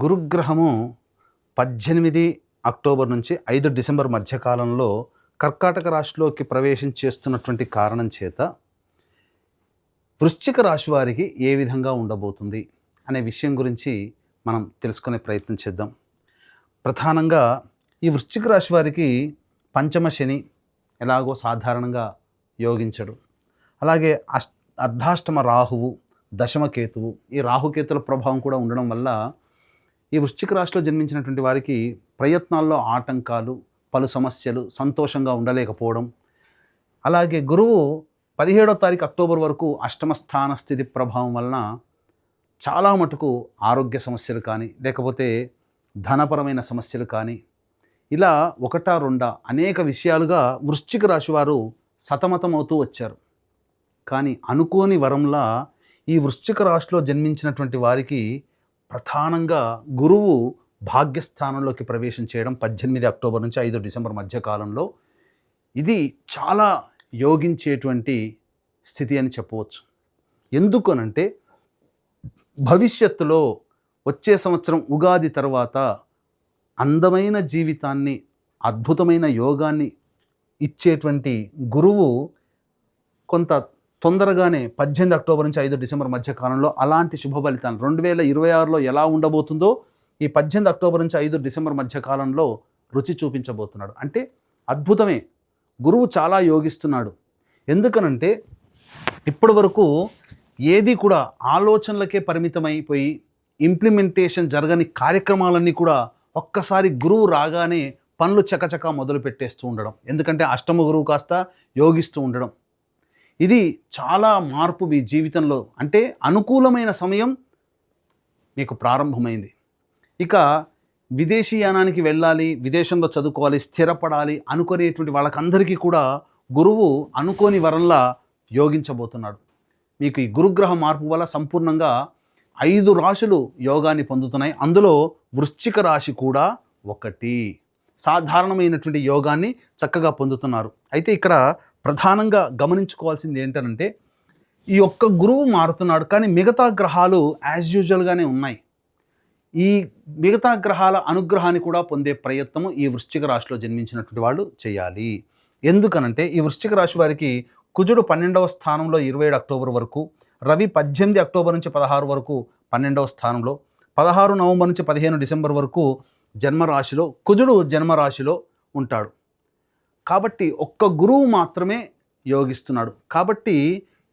గురుగ్రహము 18 October నుంచి 5 December మధ్యకాలంలో కర్కాటక రాశిలోకి ప్రవేశం చేస్తున్నటువంటి కారణం చేత వృశ్చిక రాశి వారికి ఏ విధంగా ఉండబోతుంది అనే విషయం గురించి మనం తెలుసుకునే ప్రయత్నం చేద్దాం. ప్రధానంగా ఈ వృశ్చిక రాశి వారికి పంచమ శని ఎలాగో సాధారణంగా యోగించడు. అలాగే అర్ధాష్టమ రాహువు, దశమ కేతువు, ఈ రాహుకేతుల ప్రభావం కూడా ఉండడం వల్ల ఈ వృశ్చిక రాశిలో జన్మించినటువంటి వారికి ప్రయత్నాల్లో ఆటంకాలు, పలు సమస్యలు, సంతోషంగా ఉండలేకపోవడం. అలాగే గురువు 17వ తారీఖు అక్టోబర్ వరకు అష్టమ స్థాన స్థితి ప్రభావం వలన చాలా మటుకు ఆరోగ్య సమస్యలు కానీ, లేకపోతే ధనపరమైన సమస్యలు కానీ, ఇలా ఒకటా రెండా అనేక విషయాలుగా వృశ్చిక రాశి వారు సతమతమవుతూ వచ్చారు. కానీ అనుకోని వరంలా ఈ వృశ్చిక రాశిలో జన్మించినటువంటి వారికి ప్రధానంగా గురువు భాగ్యస్థానంలోకి ప్రవేశం చేయడం 18 అక్టోబర్ నుంచి 5 డిసెంబర్ మధ్యకాలంలో ఇది చాలా యోగించేటువంటి స్థితి అని చెప్పవచ్చు. ఎందుకనంటే భవిష్యత్తులో వచ్చే సంవత్సరం ఉగాది తర్వాత అందమైన జీవితాన్ని, అద్భుతమైన యోగాన్ని ఇచ్చేటువంటి గురువు కొంత తొందరగానే 18 అక్టోబర్ నుంచి 5 డిసెంబర్ మధ్య కాలంలో అలాంటి శుభ ఫలితాలు 2026లో ఎలా ఉండబోతుందో ఈ 18 అక్టోబర్ నుంచి 5 డిసెంబర్ మధ్య కాలంలో రుచి చూపించబోతున్నాడు. అంటే అద్భుతమే, గురువు చాలా యోగిస్తున్నాడు. ఎందుకనంటే ఇప్పటి వరకు ఏది కూడా ఆలోచనలకే పరిమితమైపోయి ఇంప్లిమెంటేషన్ జరగని కార్యక్రమాలన్నీ కూడా ఒక్కసారి గురువు రాగానే పనులు చకచకా మొదలు పెట్టేస్తూ ఉండడం. ఎందుకంటే అష్టమ గురువు కాస్త యోగిస్తూ ఉండడం, ఇది చాలా మార్పు మీ జీవితంలో, అంటే అనుకూలమైన సమయం మీకు ప్రారంభమైంది. ఇక విదేశీయానానికి వెళ్ళాలి, విదేశంలో చదువుకోవాలి, స్థిరపడాలి అనుకునేటువంటి వాళ్ళకందరికీ కూడా గురువు అనుకోని వరంలా యోగించబోతున్నాడు. మీకు ఈ గురుగ్రహ మార్పు వల్ల సంపూర్ణంగా 5 రాశులు యోగాన్ని పొందుతున్నాయి. అందులో వృశ్చిక రాశి కూడా ఒకటి. సాధారణమైనటువంటి యోగాన్ని చక్కగా పొందుతున్నారు. అయితే ఇక్కడ ప్రధానంగా గమనించుకోవాల్సింది ఏంటంటే ఈ ఒక్క గురువు మారుతున్నాడు, కానీ మిగతా గ్రహాలు యాజ్ యూజువల్గానే ఉన్నాయి. ఈ మిగతా గ్రహాల అనుగ్రహాన్ని కూడా పొందే ప్రయత్నము ఈ వృశ్చిక రాశిలో జన్మించినటువంటి వాళ్ళు చేయాలి. ఎందుకనంటే ఈ వృశ్చిక రాశి వారికి కుజుడు 12వ స్థానంలో 27 అక్టోబర్ వరకు, రవి 18 అక్టోబర్ నుంచి 16 వరకు 12వ స్థానంలో, 16 నవంబర్ నుంచి 15 డిసెంబర్ వరకు జన్మరాశిలో, కుజుడు జన్మరాశిలో ఉంటాడు. కాబట్టి ఒక్క గురువు మాత్రమే యోగిస్తున్నాడు. కాబట్టి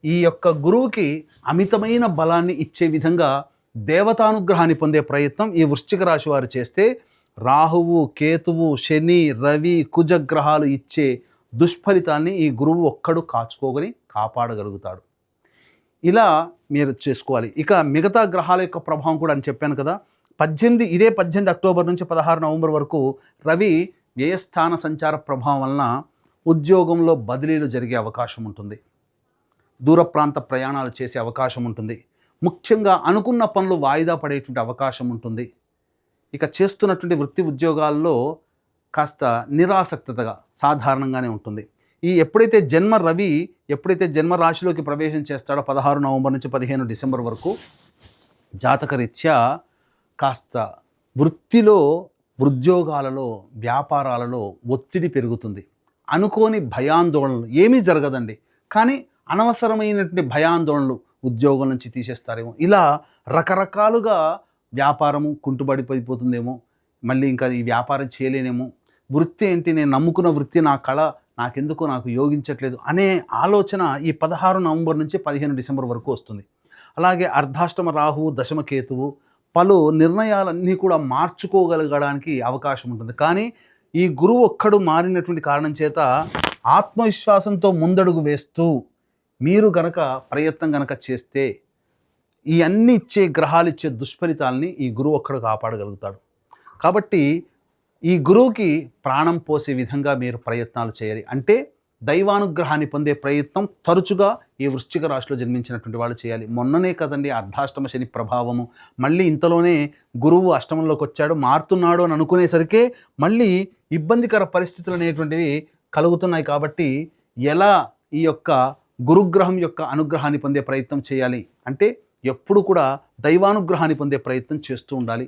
ఈ యొక్క గురువుకి అమితమైన బలాన్ని ఇచ్చే విధంగా దేవతానుగ్రహాన్ని పొందే ప్రయత్నం ఈ వృశ్చిక రాశి వారు చేస్తే రాహువు, కేతువు, శని, రవి, కుజ గ్రహాలు ఇచ్చే దుష్ఫలితాన్ని ఈ గురువు ఒక్కడు కాపాడగలుగుతాడు. ఇలా మీరు చేసుకోవాలి. ఇక మిగతా గ్రహాల యొక్క ప్రభావం కూడా అని చెప్పాను కదా, 18 అక్టోబర్ నుంచి 16 నవంబర్ వరకు రవి వ్యయస్థాన సంచార ప్రభావం వలన ఉద్యోగంలో బదిలీలు జరిగే అవకాశం ఉంటుంది, దూర ప్రాంత ప్రయాణాలు చేసే అవకాశం ఉంటుంది, ముఖ్యంగా అనుకున్న పనులు వాయిదా పడేటువంటి అవకాశం ఉంటుంది. ఇక చేస్తున్నటువంటి వృత్తి ఉద్యోగాల్లో కాస్త నిరాసక్తగా సాధారణంగానే ఉంటుంది. ఎప్పుడైతే జన్మ రాశిలోకి ప్రవేశం చేస్తాడో 16 నవంబర్ నుంచి 15 డిసెంబర్ వరకు జాతకరీత్యా కాస్త వృత్తిలో, ఉద్యోగాలలో, వ్యాపారాలలో ఒత్తిడి పెరుగుతుంది. అనుకోని భయాందోళనలు ఏమీ జరగదండి, కానీ అనవసరమైనటువంటి భయాందోళనలు, ఉద్యోగం నుంచి తీసేస్తారేమో, ఇలా రకరకాలుగా వ్యాపారము కుంటుబడిపోతుందేమో, మళ్ళీ ఇంకా ఈ వ్యాపారం చేయలేనేమో, వృత్తి ఏంటి, నేను నమ్ముకున్న వృత్తి, నా కళ నాకెందుకో నాకు యోగించట్లేదు అనే ఆలోచన ఈ 16 నవంబర్ నుంచి 15 డిసెంబర్ వరకు వస్తుంది. అలాగే అర్ధాష్టమ రాహువు, దశమ కేతువు పలు నిర్ణయాలన్నీ కూడా మార్చుకోగలగడానికి అవకాశం ఉంటుంది. కానీ ఈ గురువు ఒక్కడు మారినటువంటి కారణం చేత ఆత్మవిశ్వాసంతో ముందడుగు వేస్తూ మీరు గనక ప్రయత్నం గనక చేస్తే ఈ అన్ని ఇచ్చే గ్రహాలు ఇచ్చే దుష్ఫలితాలని ఈ గురువు ఒక్కడు కాపాడగలుగుతాడు. కాబట్టి ఈ గురువుకి ప్రాణం పోసే విధంగా మీరు ప్రయత్నాలు చేయాలి. అంటే దైవానుగ్రహాన్ని పొందే ప్రయత్నం తరచుగా ఈ వృశ్చిక రాశిలో జన్మించినటువంటి వాళ్ళు చేయాలి. మొన్ననే కదండి అర్ధాష్టమ శని ప్రభావము, మళ్ళీ ఇంతలోనే గురువు అష్టమంలోకి వచ్చాడు, మారుతున్నాడు అని అనుకునేసరికి మళ్ళీ ఇబ్బందికర పరిస్థితులు అనేటువంటివి కలుగుతున్నాయి. కాబట్టి ఎలా ఈ యొక్క గురుగ్రహం యొక్క అనుగ్రహాన్ని పొందే ప్రయత్నం చేయాలి అంటే ఎప్పుడు కూడా దైవానుగ్రహాన్ని పొందే ప్రయత్నం చేస్తూ ఉండాలి.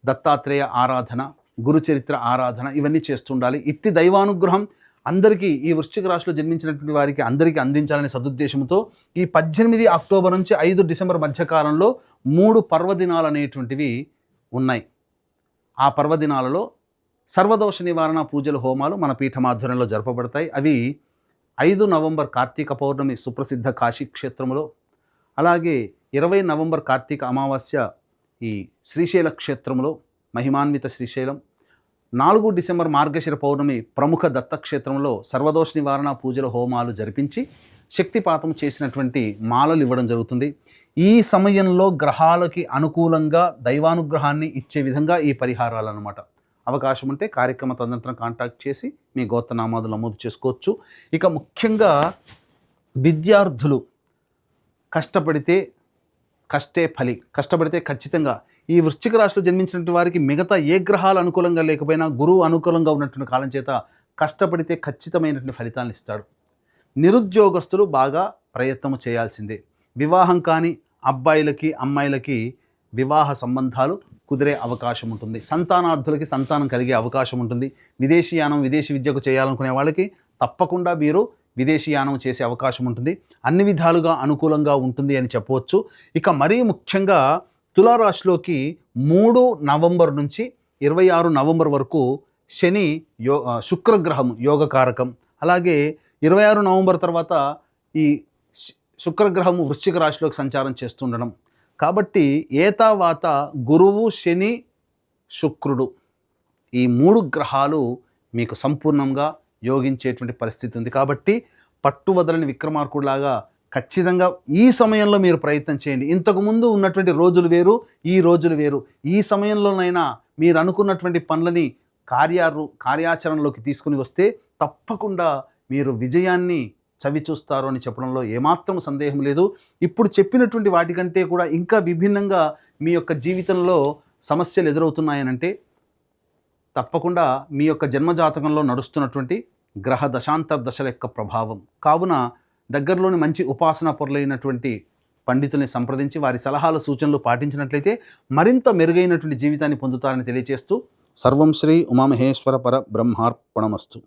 దత్తాత్రేయ ఆరాధన, గురు చరిత్ర ఆరాధన ఇవన్నీ చేస్తుండాలి. ఇట్టి దైవానుగ్రహం అందరికీ, ఈ వృశ్చిక రాశిలో జన్మించినటువంటి వారికి అందరికీ అందించాలనే సదుద్దేశంతో ఈ 18 అక్టోబర్ నుంచి 5 డిసెంబర్ మధ్యకాలంలో 3 పర్వదినాలు అనేటువంటివి ఉన్నాయి. ఆ పర్వదినాలలో సర్వదోష నివారణ పూజలు, హోమాలు మన పీఠమాధ్వర్యంలో జరపబడతాయి. అవి 5 నవంబర్ కార్తీక పౌర్ణమి సుప్రసిద్ధ కాశీ క్షేత్రంలో, అలాగే 20 నవంబర్ కార్తీక అమావాస్య ఈ శ్రీశైల క్షేత్రంలో, మహిమాన్విత శ్రీశైలం, 4 డిసెంబర్ మార్గశిర పౌర్ణమి ప్రముఖ దత్తక్షేత్రంలో సర్వదోష నివారణ పూజలు, హోమాలు జరిపించి శక్తిపాతం చేసినటువంటి మాలలు ఇవ్వడం జరుగుతుంది. ఈ సమయంలో గ్రహాలకి అనుకూలంగా దైవానుగ్రహాన్ని ఇచ్చే విధంగా ఈ పరిహారాలు అన్నమాట. అవకాశం ఉంటే కార్యక్రమ తదనంతరం కాంటాక్ట్ చేసి మీ గోత్రనామాదులు నమోదు చేసుకోవచ్చు. ఇక ముఖ్యంగా విద్యార్థులు కష్టపడితే కష్టే ఫలి, కష్టపడితే ఖచ్చితంగా ఈ వృశ్చిక రాశిలో జన్మించినటువంటి వారికి మిగతా ఏ గ్రహాలు అనుకూలంగా లేకపోయినా గురువు అనుకూలంగా ఉన్నటువంటి కాలం చేత కష్టపడితే ఖచ్చితమైనటువంటి ఫలితాలను ఇస్తాడు. నిరుద్యోగస్తులు బాగా ప్రయత్నం చేయాల్సిందే. వివాహం కాని అబ్బాయిలకి అమ్మాయిలకి వివాహ సంబంధాలు కుదిరే అవకాశం ఉంటుంది. సంతానార్థులకి సంతానం కలిగే అవకాశం ఉంటుంది. విదేశీయానం, విదేశీ విద్యకు చేయాలనుకునే వాళ్ళకి తప్పకుండా మీరు విదేశీయానం చేసే అవకాశం ఉంటుంది. అన్ని విధాలుగా అనుకూలంగా ఉంటుంది అని చెప్పవచ్చు. ఇక మరీ ముఖ్యంగా తులారాశిలోకి 3 నవంబర్ నుంచి 26 నవంబర్ వరకు శని శుక్రగ్రహం యోగకారకం. అలాగే 26 నవంబర్ తర్వాత ఈ శుక్రగ్రహము వృశ్చిక రాశిలోకి సంచారం చేస్తుండడం. కాబట్టి ఏతావాత గురువు, శని, శుక్రుడు ఈ 3 గ్రహాలు మీకు సంపూర్ణంగా యోగించేటువంటి పరిస్థితి ఉంది. కాబట్టి పట్టువదలని విక్రమార్కుడిలాగా ఖచ్చితంగా ఈ సమయంలో మీరు ప్రయత్నం చేయండి. ఇంతకుముందు ఉన్నటువంటి రోజులు వేరు, ఈ రోజులు వేరు. ఈ సమయంలోనైనా మీరు అనుకున్నటువంటి పనులని కార్యాచరణలోకి తీసుకుని వస్తే తప్పకుండా మీరు విజయాన్ని చవి చూస్తారు అని చెప్పడంలో ఏమాత్రం సందేహం లేదు. ఇప్పుడు చెప్పినటువంటి వాటికంటే కూడా ఇంకా విభిన్నంగా మీ యొక్క జీవితంలో సమస్యలు ఎదురవుతున్నాయనంటే తప్పకుండా మీ యొక్క జన్మజాతకంలో నడుస్తున్నటువంటి గ్రహ దశాంతర దశల యొక్క ప్రభావం. కావున దగ్గరలోని మంచి ఉపాసనా పరులైనటువంటి పండితుల్ని సంప్రదించి వారి సలహాలు, సూచనలు పాటించినట్లయితే మరింత మెరుగైనటువంటి జీవితాన్ని పొందుతారని తెలియజేస్తూ సర్వం శ్రీ ఉమామహేశ్వర పర బ్రహ్మార్పణమస్తు.